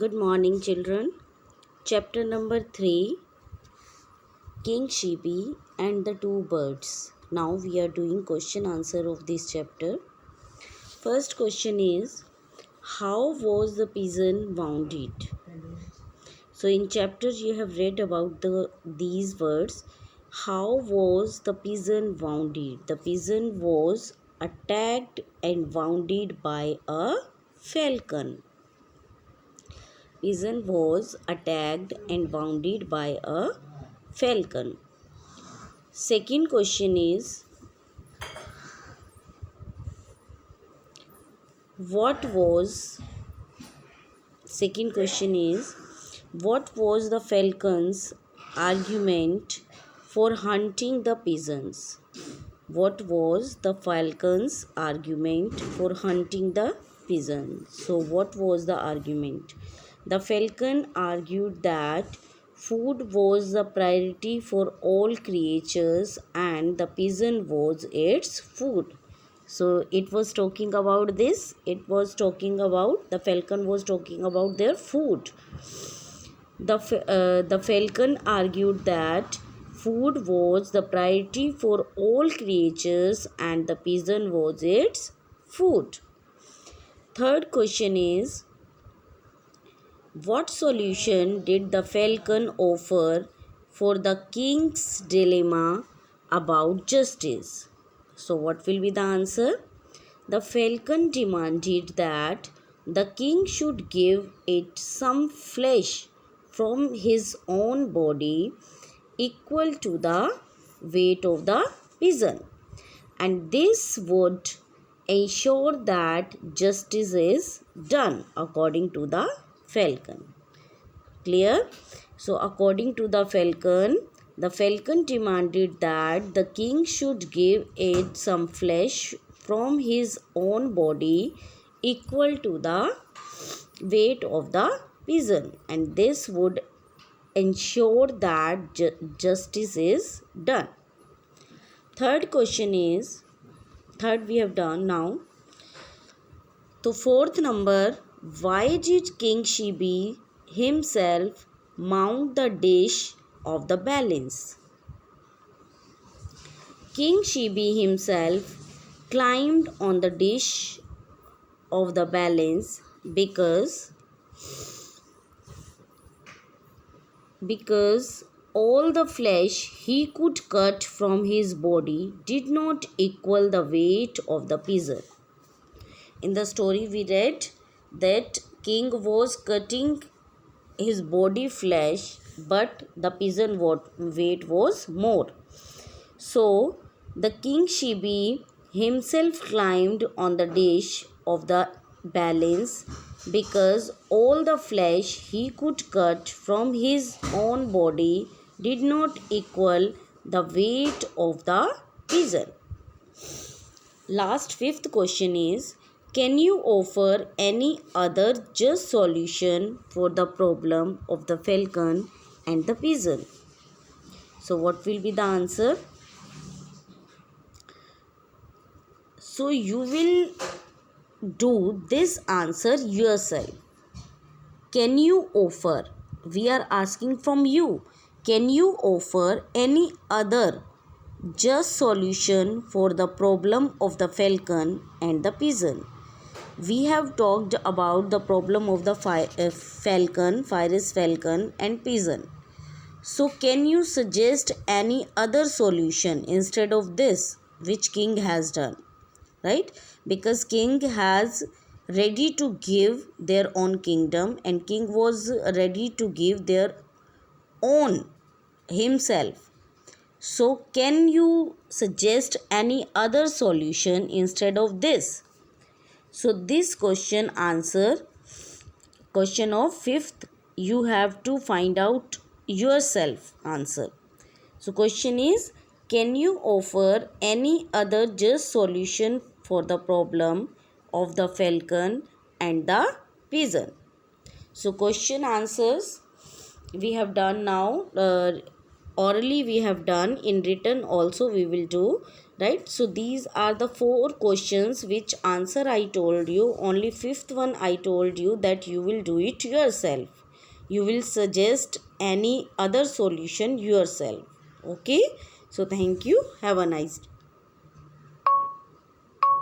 Good morning, children. Chapter number 3, King Shibi and the Two Birds. Now we are doing question answer of this chapter. First question is, how was the pigeon wounded? So in chapter you have read about these words. How was the pigeon wounded? The pigeon was attacked and wounded by a falcon. Pigeon was attacked and wounded by a falcon. Second question is, what was second question is what was the falcon's argument for hunting the pigeons? What was the falcon's argument for hunting the pigeons? So what was the argument? The falcon argued that food was the priority for all creatures and the pigeon was its food. So it was talking about this. The falcon was talking about their food. The falcon argued that food was the priority for all creatures and the pigeon was its food. Third question is, what solution did the falcon offer for the king's dilemma about justice? So what will be the answer? The falcon demanded that the king should give it some flesh from his own body equal to the weight of the pigeon, and this would ensure that justice is done according to the falcon. Clear? So according to the falcon demanded that the king should give it some flesh from his own body equal to the weight of the pigeon, and this would ensure that justice is done. Third we have done now. So fourth number, why did King Shibi himself mount the dish of the balance? King Shibi himself climbed on the dish of the balance because all the flesh he could cut from his body did not equal the weight of the pigeon. In the story we read that king was cutting his body flesh, but the pigeon weight was more. So the King Shibi himself climbed on the dish of the balance because all the flesh he could cut from his own body did not equal the weight of the pigeon. Last fifth question is, can you offer any other just solution for the problem of the falcon and the pigeon? So what will be the answer? So you will do this answer yourself. Can you offer? We are asking from you. Can you offer any other just solution for the problem of the falcon and the pigeon? We have talked about the problem of the falcon, Phyrus falcon and pigeon. So can you suggest any other solution instead of this which king has done? Right? Because king has ready to give their own kingdom and king was ready to give their own himself. So can you suggest any other solution instead of this? So this question of fifth, you have to find out yourself answer. So question is, can you offer any other just solution for the problem of the falcon and the pigeon? So question answers we have done now. Orally we have done, in written also we will do. right? So these are the four questions which answer I told you. Only fifth one I told you that you will do it yourself. You will suggest any other solution yourself. Okay, so thank you. Have a nice day.